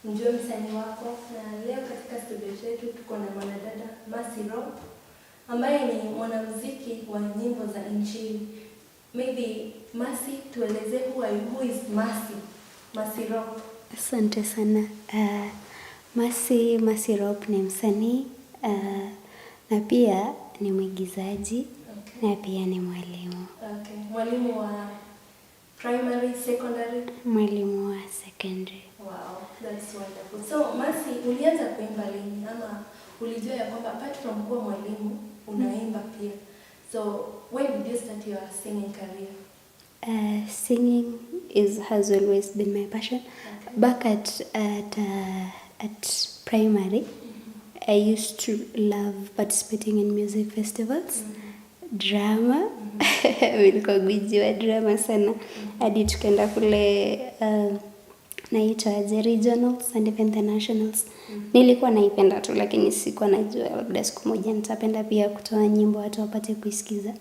mjue msanii wako, na leo katika studio yetu tuko na mwanadada Mercy Rob ambaye ni mwanamuziki wa nyimbo za Injili. Maybe Mercy, tueleze who is Mercy Rob. Asante sana. Mercy Rob ni msanii na pia ni mwigizaji, okay. Na pia ni mwalimu. Okay. Mwalimu wa primary, secondary? Mwalimu wa secondary. Wow, that's wonderful. So Mercy, ulianza kuimba lini ama ulijua ya kwamba apart from kuwa mwalimu unaimba pia? So when did you start your singing career? Singing has always been my passion. Okay. Back at primary, I used to love participating in music festivals, drama. Nilikuwa gwiji wa drama sana. Hadi tukaenda kule naitwa regionals and even the nationals. Nilikuwa naipenda tu, lakini sikuwa najua labda siku moja nitapenda pia kutoa nyimbo watu wapate kuisikiza.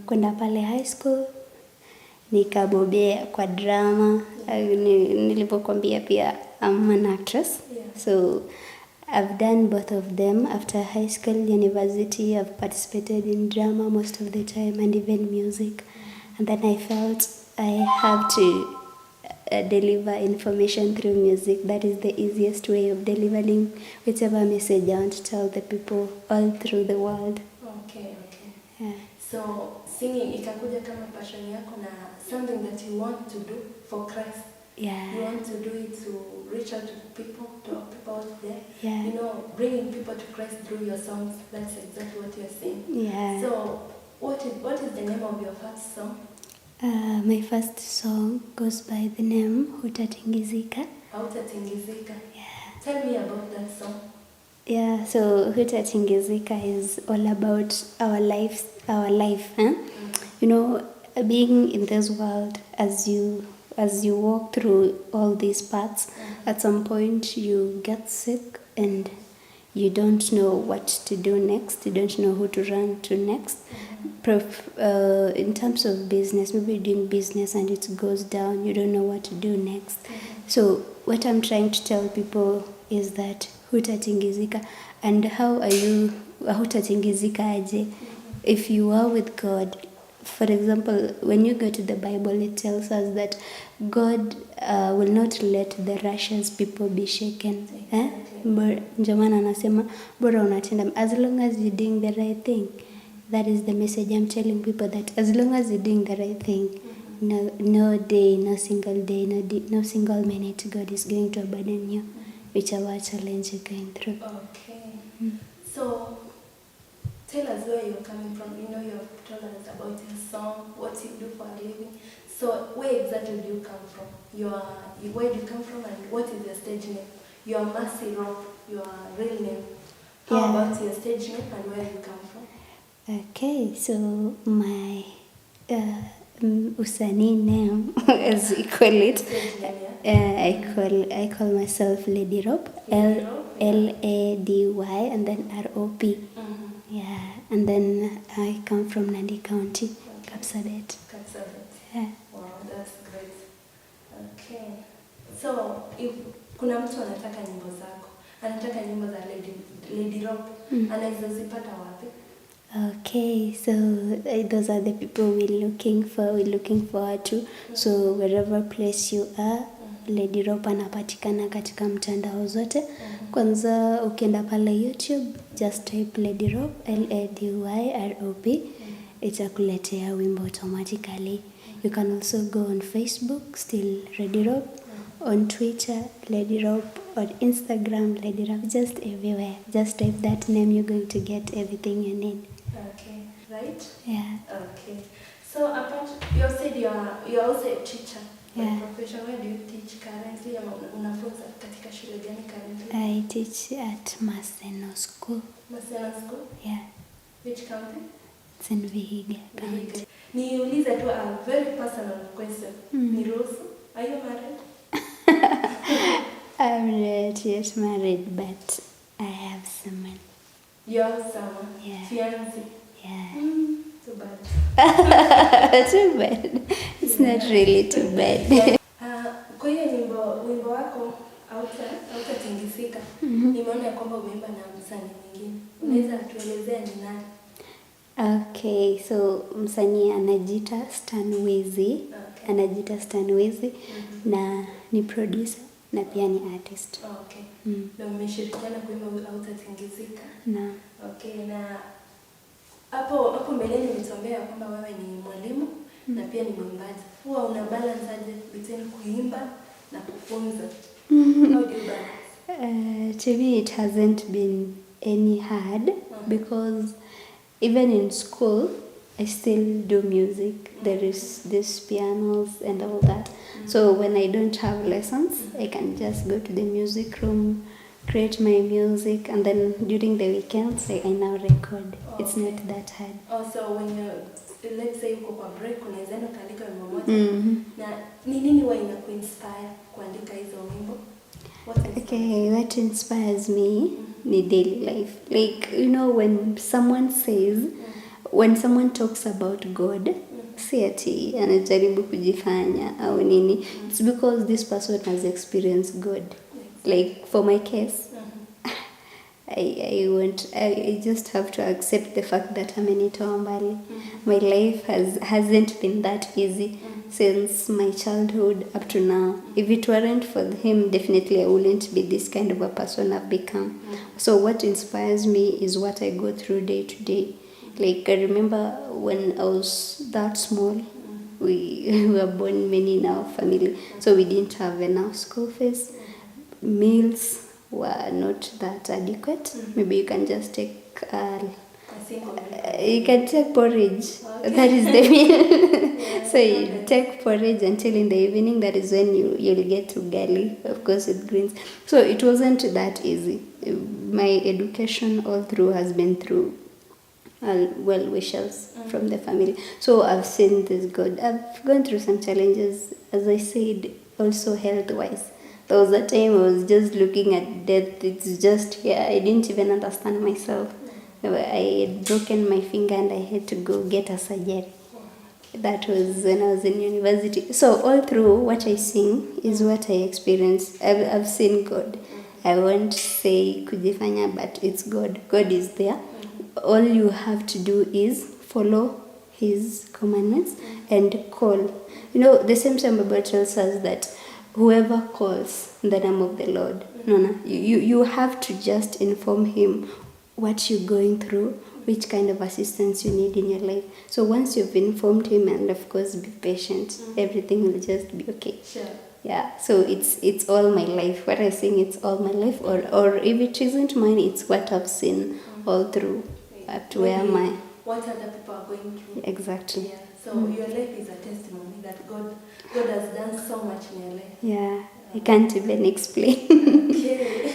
Kwenda pale high school nikabobea kwa drama. Nilipokuambia pia I'm an actress. So I've done both of them. After high school, university, I've participated in drama most of the time and even music. And then I felt I have to deliver information through music. That is the easiest way of delivering whichever message I want to tell the people all through the world. Okay. Yeah. So singing ikakuja kama passion yako na something that you want to do for Christ. Yeah. You want to do it to reach out to people out there. Yeah. You know, bringing people to Christ through your songs. That's exactly what you're saying. Yeah. So what is the name of your first song? My first song goes by the name Hutatingizika. Hutatingizika. Yeah. Tell me about that song. Yeah, so Hutatingizika is all about our life, huh? You know, being in this world, as you walk through all these paths, at some point you get sick and you don't know what to do next. You don't know who to run to next. In terms of business, maybe you're doing business and it goes down. You don't know what to do next. So what I'm trying to tell people is that hutatingizika. And how are you hutatingizika aje? If you are with God, for example, when you go to the Bible, it tells us that God will not let the righteous people be shaken. Ndio maana anasema bora unatenda, as long as you're doing the right thing. That is the message I'm telling people, that as long as you're doing the right thing, no day, no single day, no single minute God is going to abandon you, whichever challenge you're going through. Okay. So tell us where you're coming from. You know, you've told us about your song, what you do for a living. So where exactly do you come from? Where do you come from and what is your stage name? Your Mercy Rob, your real name. How about your stage name and where you come from? Okay, so my usanii name, as we call it, I call myself Lady Rob, Lady and then ROP. Yeah, and then I come from Nandi County, Kapsabet. Yeah. Wow, that's great. Okay. So if kuna mtu anataka nyimbo za Lady Rob, anaweza zipata wapi? Okay, so those are the people we're looking forward to. So wherever place you are, Lady Rob anapatikana katika mtandao zote. Kwanza ukienda pale YouTube, just type Lady Rob, LADYROB, itakuletea wimbo automatically. You can also go on Facebook, still Lady Rob, on Twitter, Lady Rob, on Instagram, Lady Rob, just everywhere. Just type that name, you're going to get everything you need. Okay, right? Yeah. Okay. So apart, you said you're also a teacher. Yeah. Profession, where do you teach currently? Unafunza katika shule gani currently? I teach at Maseno School. Maseno School? Yeah. Which county? It's in Vihiga County. Niulize tu a very personal question. Niruhusu? Are you married? I'm not yet married, but I have someone. You have someone? Yeah. Fiancé? Yeah. Too bad. Too bad. It's not really too bad. Kwa hiyo wimbo wako hauta msanii mwingine. Unaweza tuelezea ni nani? Okay, so msanii anajiita Stan Wizzy. Okay. Anajiita Stan Wizzy na ni producer na pia ni artist. Okay. Ndio mmeshirikiana kuimba Hautatingizika. Na Okay, na hapo mbeleni umetuambia kwamba wewe ni mwalimu na pia ni mwimbaji. Huwa una balance aje between kuimba na kufunza? How do you balance? To me it hasn't been any hard because even in school I still do music. There is this pianos and all that. So when I don't have lessons, I can just go to the music room, create my music, and then during the weekends I now record. It's not that hard. Also when you, let's say uko kwa break unaweza enda kuandika wimbo moja. Na ni nini huwa inakuinspire kuandika hizo wimbo? Okay, what inspires me ni daily life. Like, you know, when someone says, when someone talks about God, si ati anajaribu kujifanya au nini. It's because this person has experienced God. Like for my case, I just have to accept the fact that amenitoa mbali. My life hasn't been that easy since my childhood up to now. If it weren't for him, definitely I wouldn't be this kind of a person I've become. So what inspires me is what I go through day to day. Like I remember when I was that small, we were born many in our family, so we didn't have enough school fees. Meals were not that adequate. Maybe you can just take you can take porridge. Okay. That is the meal. So you take porridge until in the evening. That is when you'll get to ugali, of course, with greens. So it wasn't that easy. My education all through has been through well wishes from the family. So I've seen this God. I've gone through some challenges, as I said, also health-wise. There was a time I was just looking at death. It's just here. I didn't even understand myself. I had broken my finger and I had to go get a surgery. That was when I was in university. So all through what I sing is what I experienced. I've seen God. I won't say kujifanya, but it's God. God is there. All you have to do is follow His commandments and call. You know, the same Bible tells us that whoever calls in the name of the Lord, you have to just inform Him what you're going through, which kind of assistance you need in your life. So once you've informed Him, and of course be patient, everything will just be okay. Sure. Yeah, so it's all my life. What I sing, it's all my life, or if it isn't mine, it's what I've seen all through up to where my what other people are going through. Exactly. Yeah. So your life is a testimony that God has done so much in your life. Yeah, I can't even explain. Okay.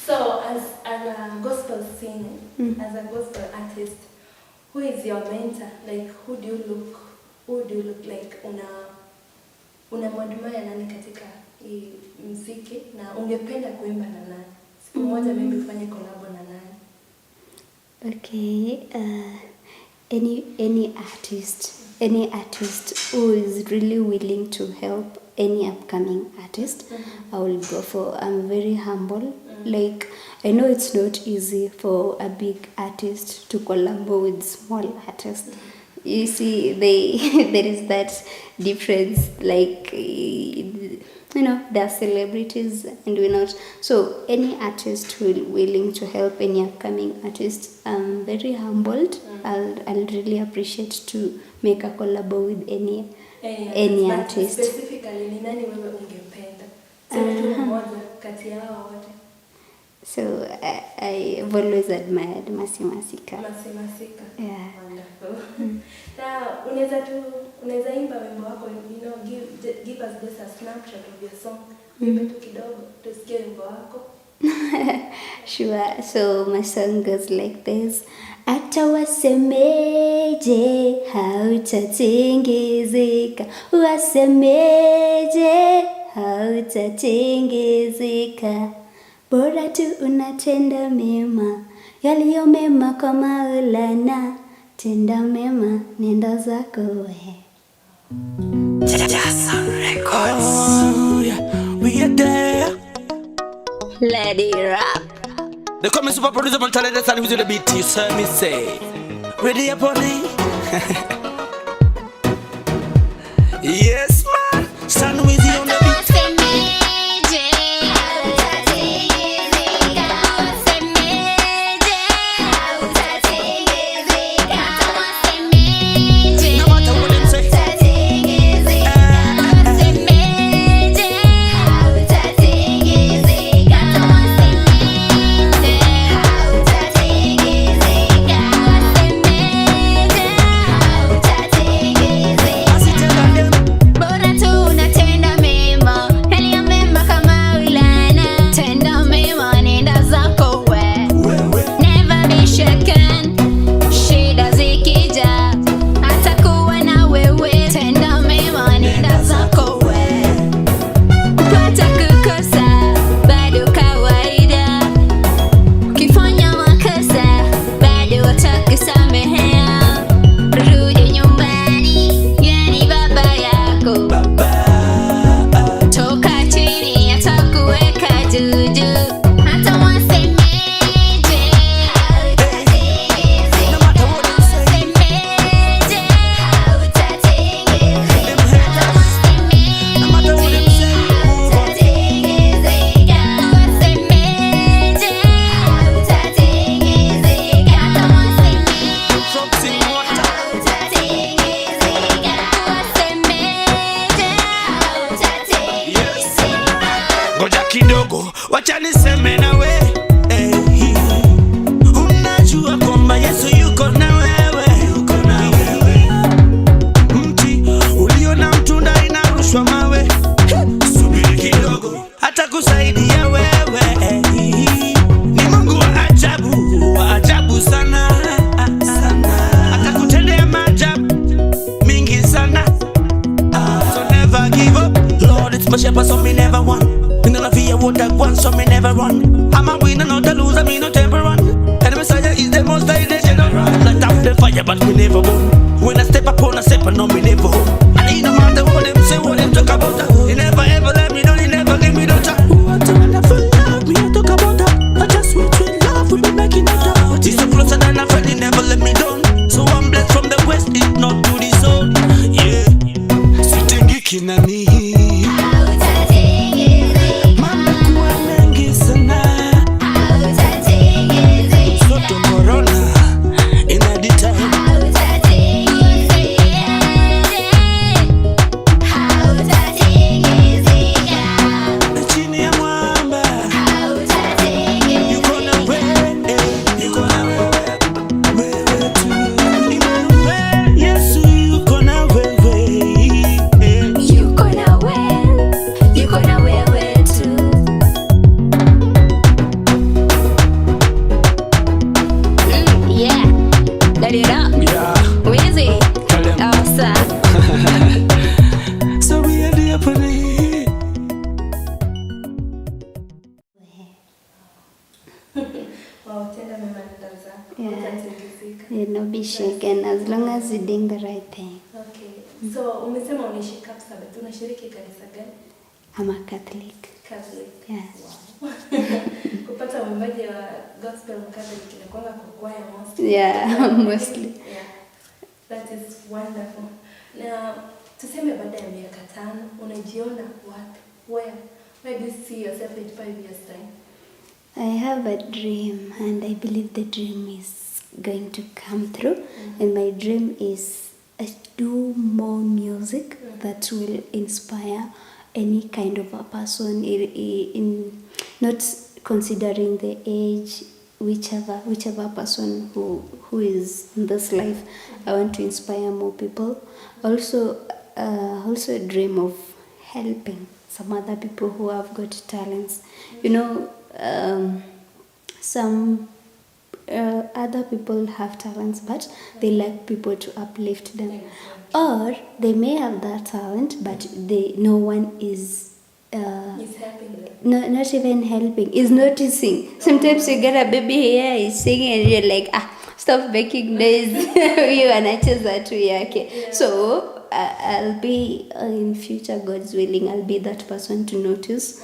So as a gospel singer, as a gospel artist, who is your mentor? Like who do you look like? Unamwadmire nani katika hii muziki na ungependa kuimba na nani? Siku moja maybe ufanye collab na nani? Okay, any artist who is really willing to help any upcoming artist, I will go for. I'm very humble. Like, I know it's not easy for a big artist to collaborate with small artists. You see, there is that difference. Like, you know, they're celebrities and we're not. So any artist who is willing to help any upcoming artist, I'm very humbled. I'll really appreciate to make a collab with any artist. Specifically, ni nani wewe ungependa? Sema mmoja kati yao wote. So I've always admired Mercy Masika. Mercy Masika. Yeah. Wonderful. Na unaweza imba wimbo wako, you know, give us just a snapshot of your song. Wimbo tu kidogo tusikie wimbo wako. Sure. So my song goes like this. Hata wasemeje hautatingizika, wasemeje hautatingizika, bora tu unatenda mema, yaliyo mema kwa Maulana, tenda mema, nenda zako wewe. Jason Records. Oh, yeah, we are there. Let it rap. They call me super producer, but talented son who's the beat. You heard me say, ready up on it? Yes, man. Stand with you on the beat. Kidogo, wacha niseme na we unajua kwamba Yesu yuko na wewe, mti ulio na mtunda inarushwa mawe, subiri kidogo hata kusaidia wewe. Ni Mungu wa ajabu sana, hata kutendea maajabu mingi sana. So never give up, Lord it's my shepherd so me never want. Me no fear what I want, so me never run. I'm a winner, not a loser, me no temper run. And the Messiah is the most high, they don't run. Light up the fire, but we never burn. When I step upon a step, I know me never home. And it no matter what them say, what them talk about that. He never ever let me down, he never give me no time. What a wonderful love, we don't talk about that. I just sweet love, we be making it up. He's so closer than a friend, he never let me down. So I'm blessed from the west, it's not to the south. Yeah, sitting geeking and me. No be shaken as long as you're doing the right thing. Okay. So umesema unaishi Kapsabet, unashiriki kanisa gani? I'm a Catholic. Catholic. Yes. Wow. Kupata mwimbaji wa gospel Catholic inakuanga kwa choir mostly. Yeah, mostly. Yeah. That is wonderful. Na tuseme baada ya miaka 5 unajiona wapi? Where do you see yourself in 5 years time? I have a dream and I believe the dream is going to come through. And my dream is to do more music that will inspire any kind of a person in not considering the age, whichever person who is in this life. I want to inspire more people. Also a dream of helping some other people who have got talents. You know, some other people have talents, but they like people to uplift them, or they may have that talent, but no one is helping them. Not even helping, is noticing. Sometimes you get a baby here is singing and you're like, stop making noise. You anacheza tu yake. So I'll be in future, God's willing, I'll be that person to notice,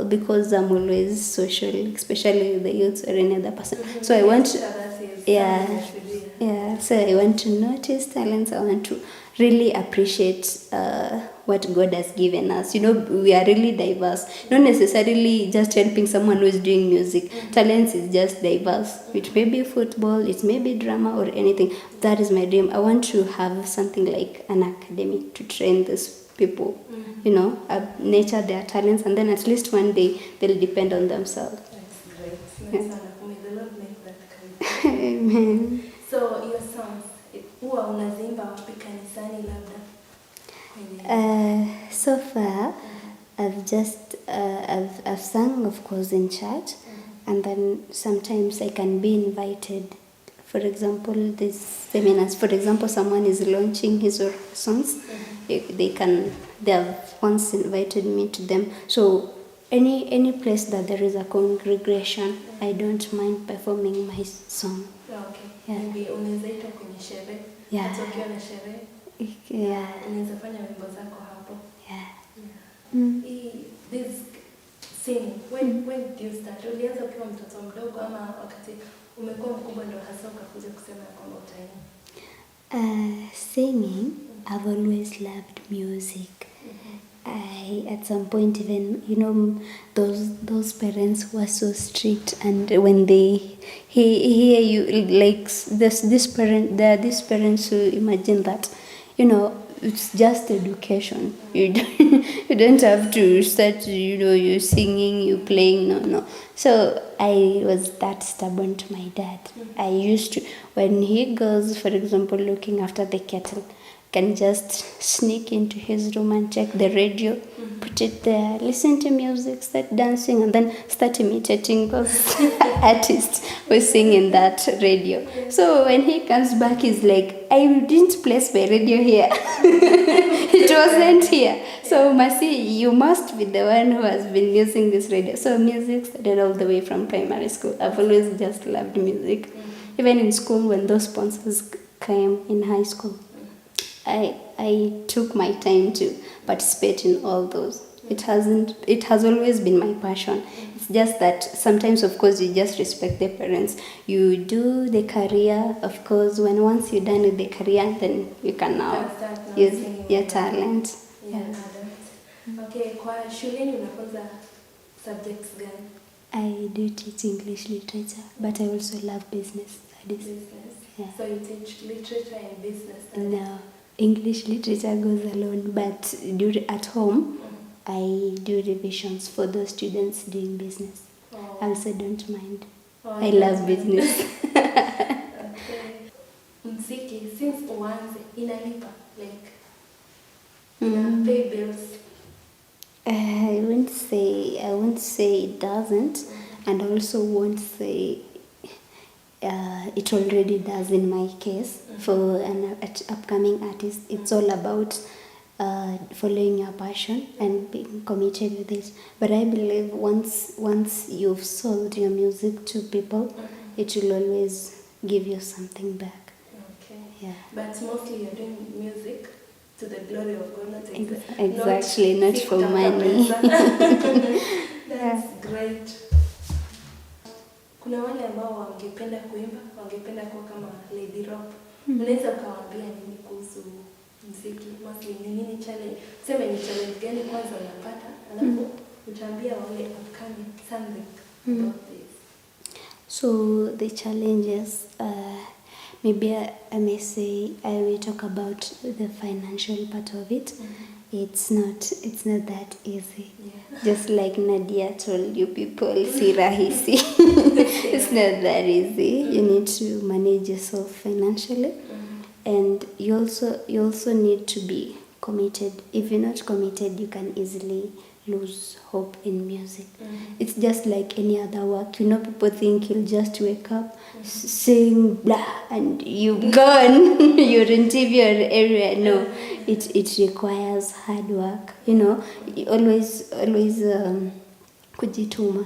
because I'm always social, especially with the youth or any other person. So I want, so I want to notice talents. I want to really appreciate what God has given us. You know, we are really diverse. Not necessarily just helping someone who is doing music. Talents is just diverse. It may be football, it may be drama or anything. That is my dream. I want to have something like an academy to train these people. You know, nurture their talents, and then at least one day they'll depend on themselves. That's great. That's wonderful. May the Lord make that come. Amen. So your songs, huwa unazimba wapi kanisani labda? So far, I've just I've sung, of course, in church, and then sometimes I can be invited. For example, these seminars. For example, someone is launching his or her songs. They have once invited me to them. So any place that there is a congregation, I don't mind performing my song. Okay. Yeah. Maybe unaweza ita kwenye sherehe. Yeah. Hata ukiwa na sherehe. Yeah. Unaweza fanya wimbo zako hapo. Yeah. This singing, when did you start? Ulianza ukiwa mtoto mdogo ama wakati umekuwa mkubwa ndio hasa ukakuja kusema kwamba utaimba? Singing, I've always loved music. At some point, even, you know, those parents who are so strict, and when they hear you, like this parents who imagine that, you know, it's just education. You don't have to start, you know, you singing, you playing, no. So I was that stubborn to my dad. I used to, when he goes, for example, looking after the kettle, can just sneak into his room and check the radio, put it there, listen to music, start dancing, and then start imitating those artists who sing in that radio. So when he comes back, he's like, I didn't place my radio here. It wasn't here. So Masi, you must be the one who has been using this radio. So music started all the way from primary school. I've always just loved music. Even in school, when those sponsors came in high school, I took my time to participate in all those. It has always been my passion. It's just that sometimes, of course, you just respect the parents. You do the career, of course, once you're done with the career, then you can now use your talent. Yes. Okay, kwa shuleni unafunza subjects gani? I do teach English literature, but I also love business studies. Yeah. So you teach literature and business studies? No. English literature goes alone, but at home, I do revisions for those students doing business. I also don't mind. I love business. Okay. Mziki, since uanze, inalipa, like, pay bills? I won't say it doesn't, and also won't say it already does in my case. For an upcoming artist, it's all about following your passion and being committed with it. But I believe once you've sold your music to people, it will always give you something back. Okay. Yeah. But mostly you're doing music to the glory of God, not exactly, not for money. That's great. Kuna wale ambao wangependa kuimba, wangependa kuwa kama Lady Rob. Unaweza ukawaambia nini kuhusu muziki? Mostly ni nini challenge? Sema ni challenge gani kwanza unapata, alafu utaambia wale upcoming something about this. So the challenges, maybe I may say, I will talk about the financial part of it. It's not that easy. Yeah. Just like Nadia told you people, si rahisi. It's not that easy. You need to manage yourself financially, and you also need to be committed. If you're not committed, you can easily lose hope in music. It's just like any other work. You know, people think you'll just wake up, sing, blah, and you've gone. You're in TV or area. No, it requires hard work. You know, always kujituma,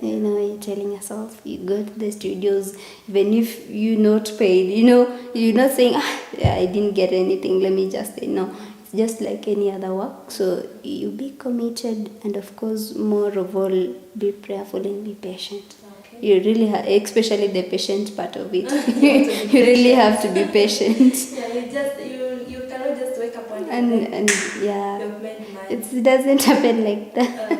you know, you're telling yourself you go to the studios even if you're not paid, you know, you're not saying I didn't get anything, let me just say no. It's just like any other work, so you be committed, and of course more of all be prayerful and be patient. You really especially the patient part of it. You really have to be patient. Yeah, you cannot just wake up one day and yeah, you've made money. it doesn't happen like that.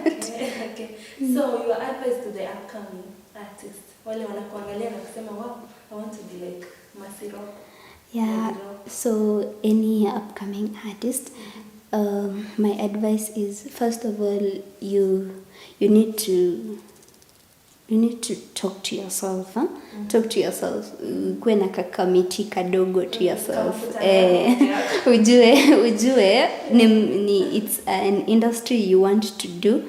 Okay. So your advice to the upcoming artists, wale wanakuangalia na kusema wow, I want to be like Mercy Rock. Yeah, so any upcoming artist, my advice is, first of all, you need to talk to yourself, huh? Talk to yourself. Kuwe na kakamiti kadogo to yourself. Ujue it's an industry you want to do,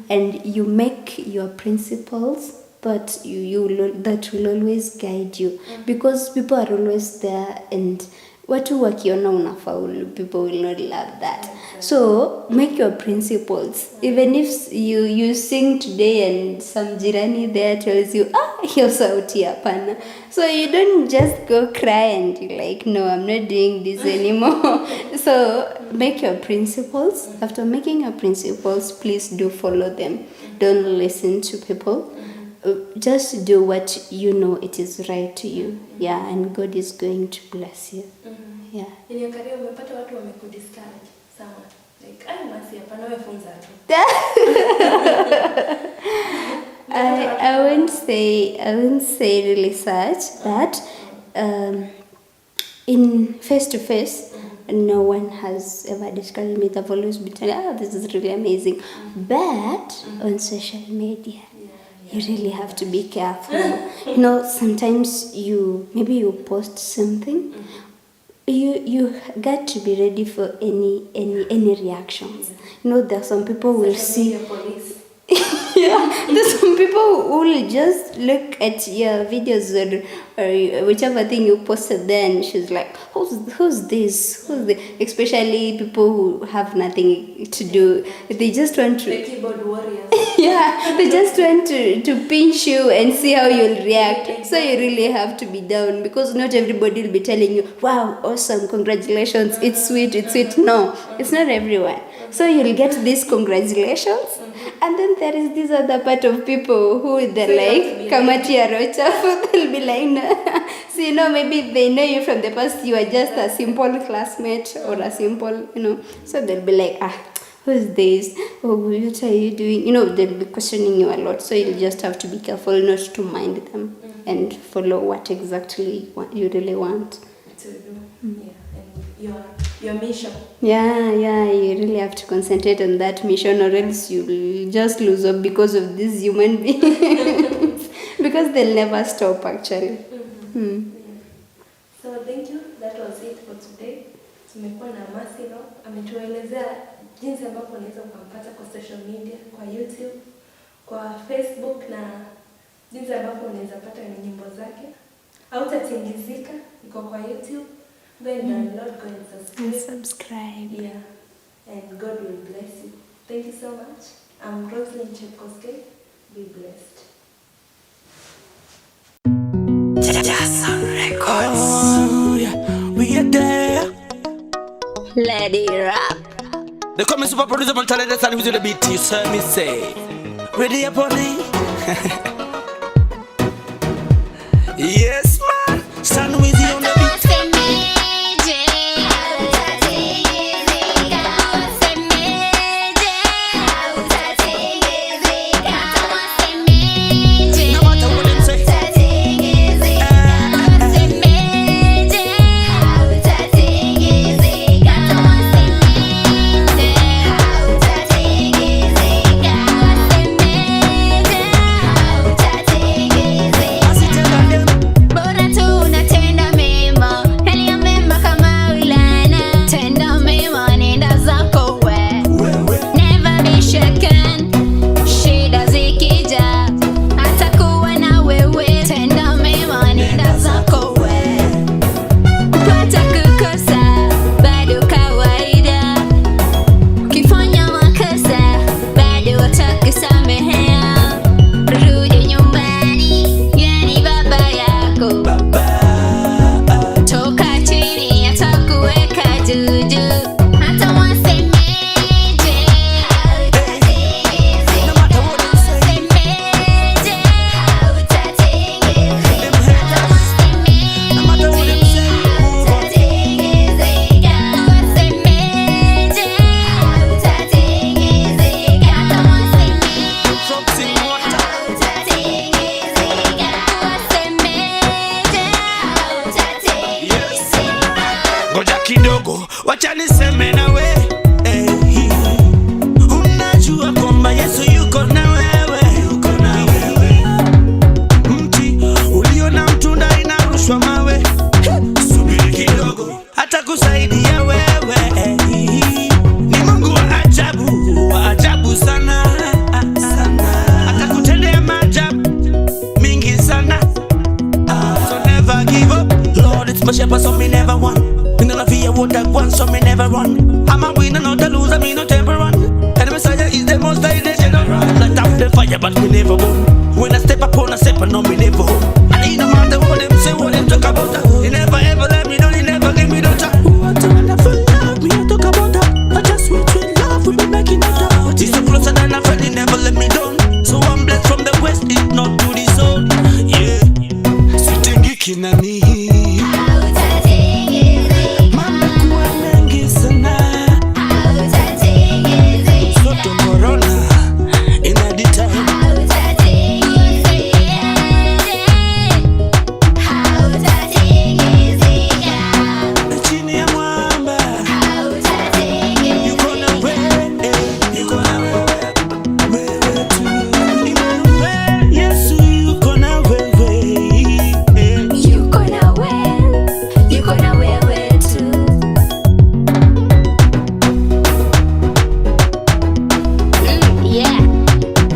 and you make your principles, but that will always guide you, because people are always there, and watu wakiona unafaulu, people will not love that. So make your principles. Even if you sing today and some jirani there tells you, hiyo sauti hapana, so you don't just go cry and you're like, no, I'm not doing this anymore. So make your principles. After making your principles, please do follow them. Don't listen to people. Just do what you know it is right to you. Yeah, and God is going to bless you. Yeah. In your career umepata watu wamekudiscourage sana, like Mercy hapana, wewe funza tu. I wouldn't say really such, but in face to face, no one has ever discouraged me. They've always been telling, this is really amazing. But on social media, you really have to be careful. You know, sometimes maybe you post something, you got to be ready for any reactions. You know, there are some people who will see. Yeah, there's some people who will just look at your videos or whichever thing you posted there, and she's like, who's this? Especially people who have nothing to do. They just want to... The keyboard warriors. Yeah, they just want to pinch you and see how you'll react. So you really have to be down, because not everybody will be telling you, wow, awesome, congratulations, it's sweet. No, it's not everyone. So you'll get these congratulations, and then there is this other part of people who they're like, kamati ya rocha, they'll be like, no. So, you know, maybe they know you from the past, you are just a simple classmate or a simple, you know, so they'll be like, who's this? Oh, what are you doing? You know, they'll be questioning you a lot, so you just have to be careful not to mind them and follow what exactly you really want to do. Yeah, and your mission. Yeah, you really have to concentrate on that mission, or else you'll just lose up because of these human beings. Because they'll never stop, actually. Yeah. So thank you, that was it for today. Tumekuwa na Mercy Rock, ametuelezea jinsi ambavyo unaweza ukampata kwa social media, kwa YouTube, kwa Facebook, na jinsi ambavyo unaweza pata nyimbo zake. Hautatingizika, iko kwa YouTube. Go and download, go and subscribe. Yeah, and God will bless you. Thank you so much. I'm Roslyn Chepkoske. Be blessed. Jason Records. Oh, yeah, we are there. Let it rap. They call me super producer, but talented and who's the beat. You heard me say, ready upon it. Yes, man. Stand with you on the beat. Bora tu unatenda mema. The fire but me never burn. When I step up on a step, I know me never home. And it no matter what them say, what them talk about that. They never ever let me down, they never give me no time. What a wonderful love, me I talk about that. I just sweet love, we be making it up. But it's so closer than a friend, they never let me down. So I'm blessed from the west, it not to the south. Yeah, sweet and geeky na me. Mama kuwa mengi sana. Soto corona, in a detail.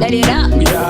Let it up. Yeah.